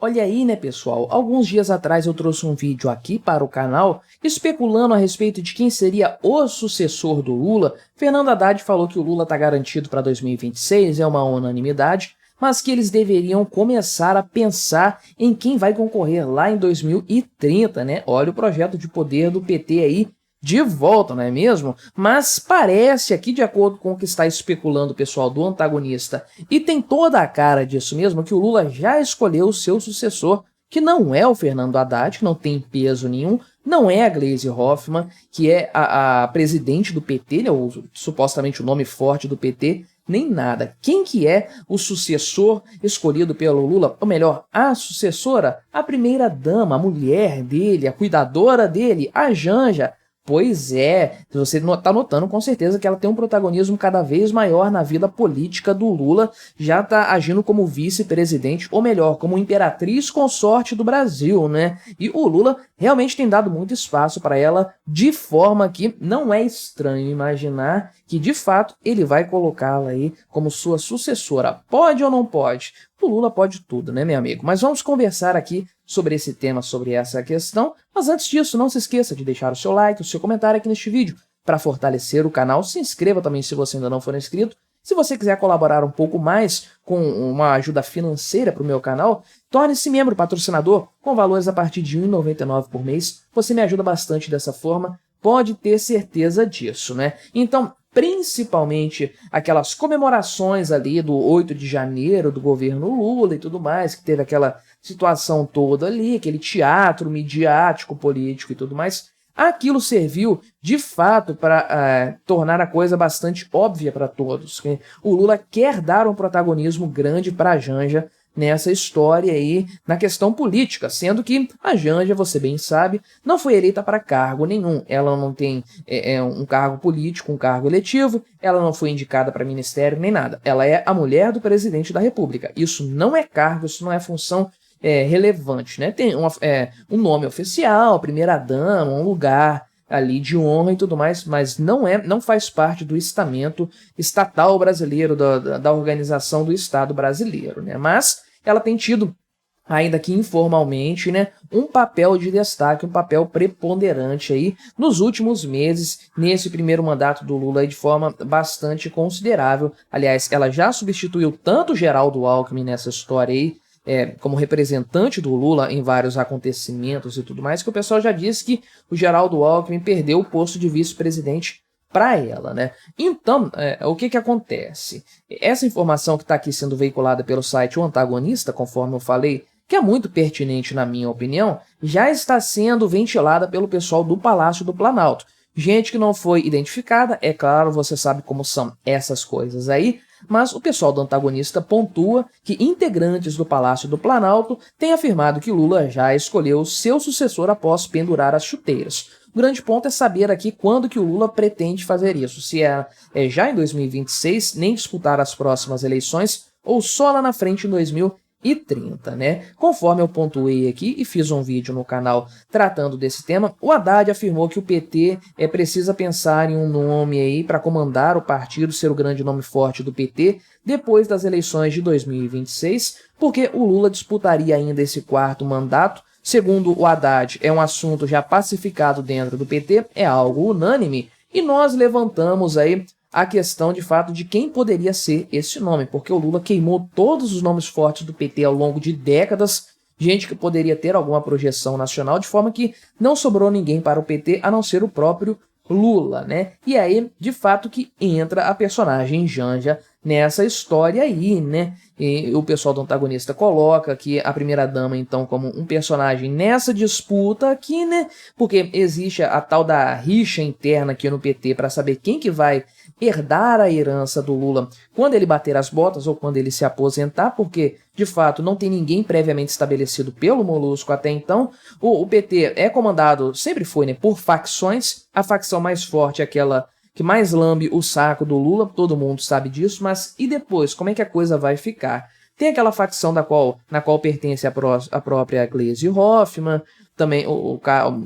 Olha aí, né, pessoal? Alguns dias atrás eu trouxe um vídeo aqui para o canal especulando a respeito de quem seria o sucessor do Lula. Fernando Haddad falou que o Lula está garantido para 2026, é uma unanimidade, mas que eles deveriam começar a pensar em quem vai concorrer lá em 2030, né? Olha o projeto de poder do PT aí de volta, não é mesmo? Mas parece aqui, de acordo com o que está especulando o pessoal do antagonista, e tem toda a cara disso mesmo, que o Lula já escolheu o seu sucessor, que não é o Fernando Haddad, que não tem peso nenhum, não é a Gleisi Hoffmann, que é a presidente do PT, né, supostamente o nome forte do PT, nem nada. Quem que é o sucessor escolhido pelo Lula? Ou melhor, a sucessora? A primeira-dama, a mulher dele, a cuidadora dele, a Janja. Pois é, você está notando com certeza que ela tem um protagonismo cada vez maior na vida política do Lula, já está agindo como vice-presidente, ou melhor, como imperatriz consorte do Brasil, né? E o Lula realmente tem dado muito espaço para ela, de forma que não é estranho imaginar que, de fato, ele vai colocá-la aí como sua sucessora. Pode ou não pode? O Lula pode tudo, né, meu amigo? Mas vamos conversar aqui sobre esse tema, sobre essa questão. Mas antes disso, não se esqueça de deixar o seu like, o seu comentário aqui neste vídeo para fortalecer o canal. Se inscreva também se você ainda não for inscrito. Se você quiser colaborar um pouco mais com uma ajuda financeira para o meu canal, torne-se membro patrocinador com valores a partir de R$ 1,99 por mês. Você me ajuda bastante dessa forma, pode ter certeza disso, né? Então, principalmente aquelas comemorações ali do 8 de janeiro do governo Lula e tudo mais, que teve aquela situação toda ali, aquele teatro midiático, político e tudo mais, aquilo serviu de fato para tornar a coisa bastante óbvia para todos. O Lula quer dar um protagonismo grande para a Janja nessa história aí, na questão política, sendo que a Janja, você bem sabe, não foi eleita para cargo nenhum. Ela não tem um cargo político, um cargo eletivo, ela não foi indicada para ministério nem nada. Ela é a mulher do presidente da República. Isso não é cargo, isso não é função relevante, né? Tem um nome oficial, primeira-dama, um lugar ali de honra e tudo mais, mas não faz parte do estamento estatal brasileiro, da organização do Estado brasileiro, né? Mas ela tem tido, ainda que informalmente, né, um papel de destaque, um papel preponderante aí nos últimos meses, nesse primeiro mandato do Lula aí, de forma bastante considerável. Aliás, ela já substituiu tanto Geraldo Alckmin nessa história aí, como representante do Lula em vários acontecimentos e tudo mais, que o pessoal já disse que o Geraldo Alckmin perdeu o posto de vice-presidente para ela, né? Então, o que acontece? Essa informação que está aqui sendo veiculada pelo site O Antagonista, conforme eu falei, que é muito pertinente na minha opinião, já está sendo ventilada pelo pessoal do Palácio do Planalto. Gente que não foi identificada, é claro, você sabe como são essas coisas aí, mas o pessoal do Antagonista pontua que integrantes do Palácio do Planalto têm afirmado que Lula já escolheu seu sucessor após pendurar as chuteiras. O grande ponto é saber aqui quando que o Lula pretende fazer isso, se é já em 2026, nem disputar as próximas eleições, ou só lá na frente em 2030, né? Conforme eu pontuei aqui e fiz um vídeo no canal tratando desse tema, o Haddad afirmou que o PT precisa pensar em um nome aí para comandar o partido, ser o grande nome forte do PT depois das eleições de 2026, porque o Lula disputaria ainda esse quarto mandato. Segundo o Haddad, é um assunto já pacificado dentro do PT, é algo unânime, e nós levantamos aí a questão de fato de quem poderia ser esse nome, porque o Lula queimou todos os nomes fortes do PT ao longo de décadas, gente que poderia ter alguma projeção nacional, de forma que não sobrou ninguém para o PT a não ser o próprio Lula, né? E aí, de fato, que entra a personagem Janja nessa história aí, né? E o pessoal do Antagonista coloca aqui a primeira-dama, então, como um personagem nessa disputa aqui, né? Porque existe a tal da rixa interna aqui no PT para saber quem que vai herdar a herança do Lula quando ele bater as botas ou quando ele se aposentar, porque, de fato, não tem ninguém previamente estabelecido pelo Molusco até então. O PT é comandado, sempre foi, né, por facções. A facção mais forte é aquela que mais lambe o saco do Lula, todo mundo sabe disso, mas e depois, como é que a coisa vai ficar? Tem aquela facção na qual pertence a própria Gleisi Hoffmann, também o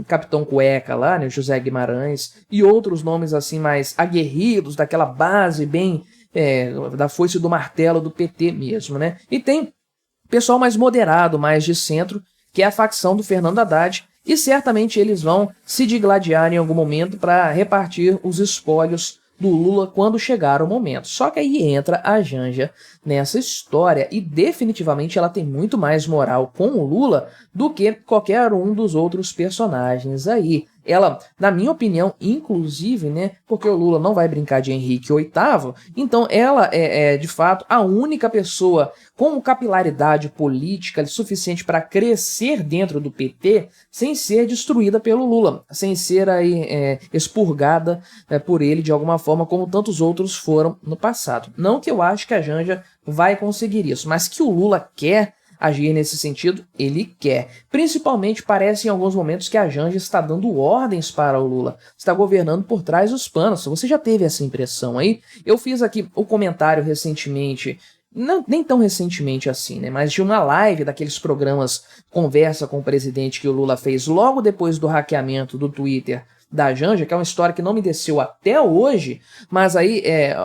Capitão Cueca lá, né, José Guimarães, e outros nomes assim mais aguerridos, daquela base bem da foice do martelo do PT mesmo, né? E tem pessoal mais moderado, mais de centro, que é a facção do Fernando Haddad, e certamente eles vão se digladiar em algum momento para repartir os espólios do Lula quando chegar o momento. Só que aí entra a Janja nessa história e definitivamente ela tem muito mais moral com o Lula do que qualquer um dos outros personagens aí. Ela, na minha opinião, inclusive, né, porque o Lula não vai brincar de Henrique VIII, então ela é de fato a única pessoa com capilaridade política suficiente para crescer dentro do PT sem ser destruída pelo Lula, sem ser aí expurgada por ele de alguma forma, como tantos outros foram no passado. Não que eu acho que a Janja vai conseguir isso, mas que o Lula quer agir nesse sentido, ele quer. Principalmente parece em alguns momentos que a Janja está dando ordens para o Lula, está governando por trás dos panos. Você já teve essa impressão aí? Eu fiz aqui o comentário recentemente, não, nem tão recentemente assim, né? Mas de uma live daqueles programas Conversa com o Presidente que o Lula fez logo depois do hackeamento do Twitter da Janja, que é uma história que não me desceu até hoje, mas aí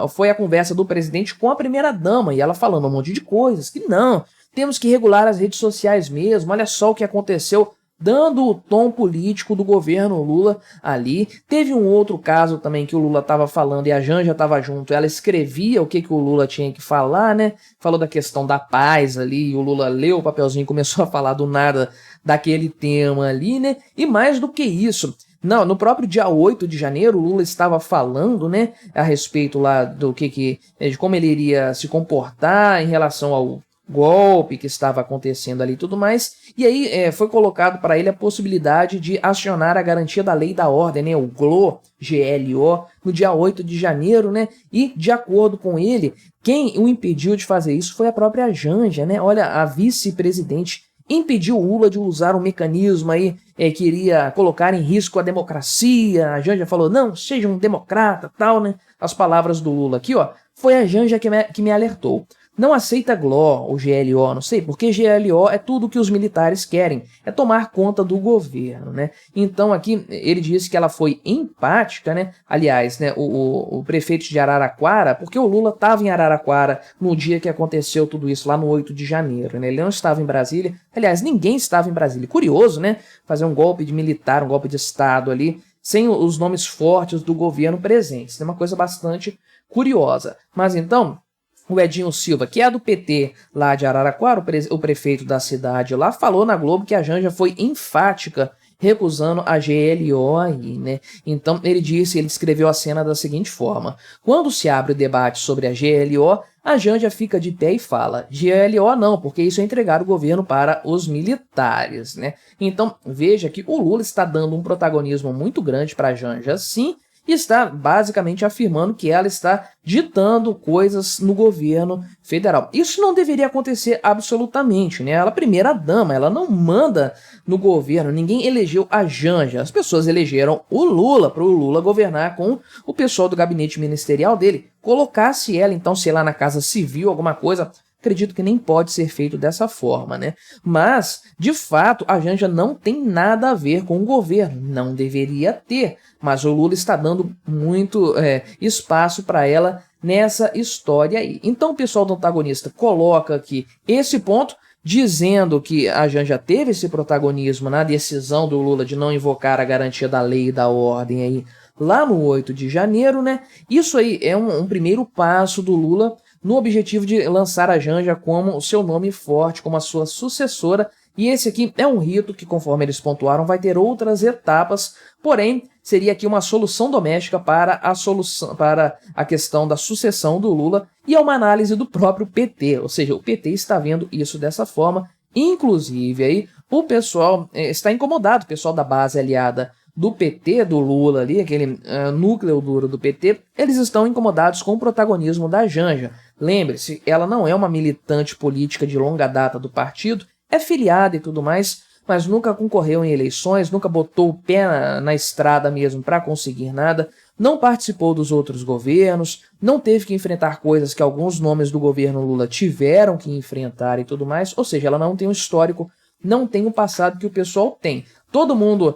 foi a conversa do presidente com a primeira-dama, e ela falando um monte de coisas, que não, temos que regular as redes sociais mesmo, olha só o que aconteceu, dando o tom político do governo Lula ali. Teve um outro caso também que o Lula estava falando e a Janja estava junto, ela escrevia o que o Lula tinha que falar, né? Falou da questão da paz ali, e o Lula leu o papelzinho e começou a falar do nada daquele tema ali, né? E mais do que isso, não, no próprio dia 8 de janeiro, o Lula estava falando, né, a respeito lá do de como ele iria se comportar em relação ao golpe que estava acontecendo ali e tudo mais, e aí foi colocado para ele a possibilidade de acionar a garantia da lei da ordem, né, o GLO, GLO, no dia 8 de janeiro, né, e de acordo com ele, quem o impediu de fazer isso foi a própria Janja, né, olha, a vice-presidente impediu o Lula de usar um mecanismo aí que iria colocar em risco a democracia. A Janja falou, não, seja um democrata, tal, né? As palavras do Lula aqui, ó, foi a Janja que me alertou. Não aceita GLO ou GLO, não sei, porque GLO é tudo que os militares querem, é tomar conta do governo, né? Então aqui ele disse que ela foi empática, né? Aliás, né, o prefeito de Araraquara, porque o Lula estava em Araraquara no dia que aconteceu tudo isso, lá no 8 de janeiro, né? Ele não estava em Brasília, aliás, ninguém estava em Brasília. Curioso, né? Fazer um golpe de militar, um golpe de Estado ali, sem os nomes fortes do governo presentes. É uma coisa bastante curiosa. Mas então, o Edinho Silva, que é do PT lá de Araraquara, o prefeito da cidade lá, falou na Globo que a Janja foi enfática recusando a GLO aí, né? Então ele escreveu a cena da seguinte forma: quando se abre o debate sobre a GLO, a Janja fica de pé e fala, GLO não, porque isso é entregar o governo para os militares, né? Então veja que o Lula está dando um protagonismo muito grande para a Janja, sim, e está basicamente afirmando que ela está ditando coisas no governo federal. Isso não deveria acontecer absolutamente, né? Ela é primeira-dama, ela não manda no governo, ninguém elegeu a Janja, as pessoas elegeram o Lula para o Lula governar com o pessoal do gabinete ministerial dele. Colocasse ela, então, sei lá, na Casa Civil, alguma coisa, acredito que nem pode ser feito dessa forma, né? Mas, de fato, a Janja não tem nada a ver com o governo, não deveria ter, mas o Lula está dando muito espaço para ela nessa história aí. Então o pessoal do antagonista coloca aqui esse ponto, dizendo que a Janja teve esse protagonismo na decisão do Lula de não invocar a garantia da lei e da ordem aí lá no 8 de janeiro, né? Isso aí é um primeiro passo do Lula no objetivo de lançar a Janja como o seu nome forte, como a sua sucessora, e esse aqui é um rito que, conforme eles pontuaram, vai ter outras etapas, porém, seria aqui uma solução doméstica para a questão da sucessão do Lula, e é uma análise do próprio PT, ou seja, o PT está vendo isso dessa forma, inclusive aí o pessoal está incomodado, o pessoal da base aliada do PT, do Lula ali, aquele núcleo duro do PT, eles estão incomodados com o protagonismo da Janja. Lembre-se, ela não é uma militante política de longa data do partido, é filiada e tudo mais, mas nunca concorreu em eleições, nunca botou o pé na estrada mesmo para conseguir nada, não participou dos outros governos, não teve que enfrentar coisas que alguns nomes do governo Lula tiveram que enfrentar e tudo mais, ou seja, ela não tem um histórico, não tem o passado que o pessoal tem. Todo mundo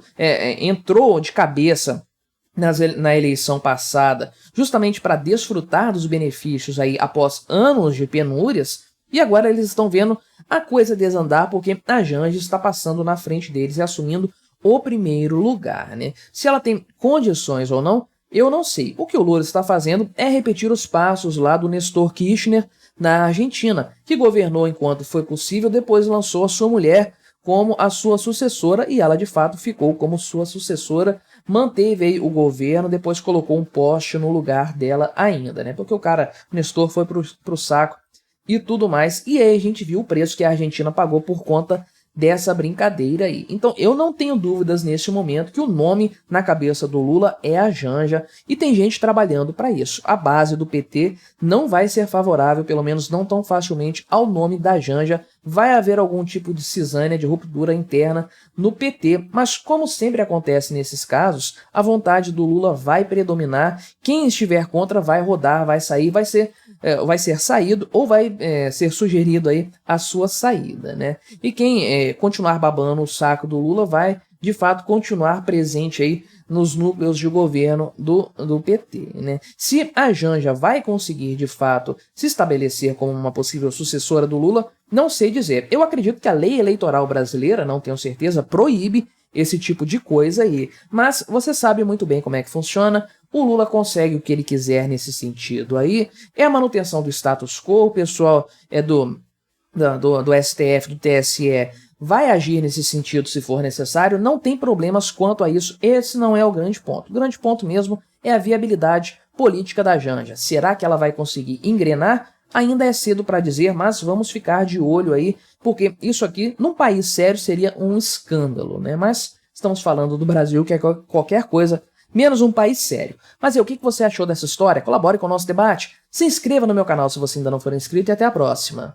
entrou de cabeça na eleição passada justamente para desfrutar dos benefícios aí após anos de penúrias, E agora eles estão vendo a coisa desandar porque a Janja está passando na frente deles e assumindo o primeiro lugar, né? Se ela tem condições ou não, eu não sei. O que o Lula está fazendo é repetir os passos lá do Néstor Kirchner na Argentina, que governou enquanto foi possível, depois lançou a sua mulher como a sua sucessora e ela de fato ficou como sua sucessora, manteve aí o governo, depois colocou um poste no lugar dela ainda, né? Porque o Néstor foi pro saco e tudo mais. E aí a gente viu o preço que a Argentina pagou por conta dessa brincadeira aí. Então eu não tenho dúvidas nesse momento que o nome na cabeça do Lula é a Janja e tem gente trabalhando para isso. A base do PT não vai ser favorável, pelo menos não tão facilmente, ao nome da Janja. Vai haver algum tipo de cisânia, de ruptura interna no PT, mas como sempre acontece nesses casos, a vontade do Lula vai predominar, quem estiver contra vai rodar, vai sair, vai ser saído ou vai ser sugerido aí a sua saída, né? E quem continuar babando o saco do Lula vai, de fato, continuar presente aí nos núcleos de governo do PT, né? Se a Janja vai conseguir, de fato, se estabelecer como uma possível sucessora do Lula, não sei dizer. Eu acredito que a lei eleitoral brasileira, não tenho certeza, proíbe esse tipo de coisa aí. Mas você sabe muito bem como é que funciona. O Lula consegue o que ele quiser nesse sentido aí. É a manutenção do status quo, o pessoal do STF, do TSE, vai agir nesse sentido se for necessário, não tem problemas quanto a isso, esse não é o grande ponto. O grande ponto mesmo é a viabilidade política da Janja. Será que ela vai conseguir engrenar? Ainda é cedo para dizer, mas vamos ficar de olho aí, porque isso aqui, num país sério, seria um escândalo, né? Mas estamos falando do Brasil, que é qualquer coisa menos um país sério. Mas e o que você achou dessa história? Colabore com o nosso debate, se inscreva no meu canal se você ainda não for inscrito e até a próxima.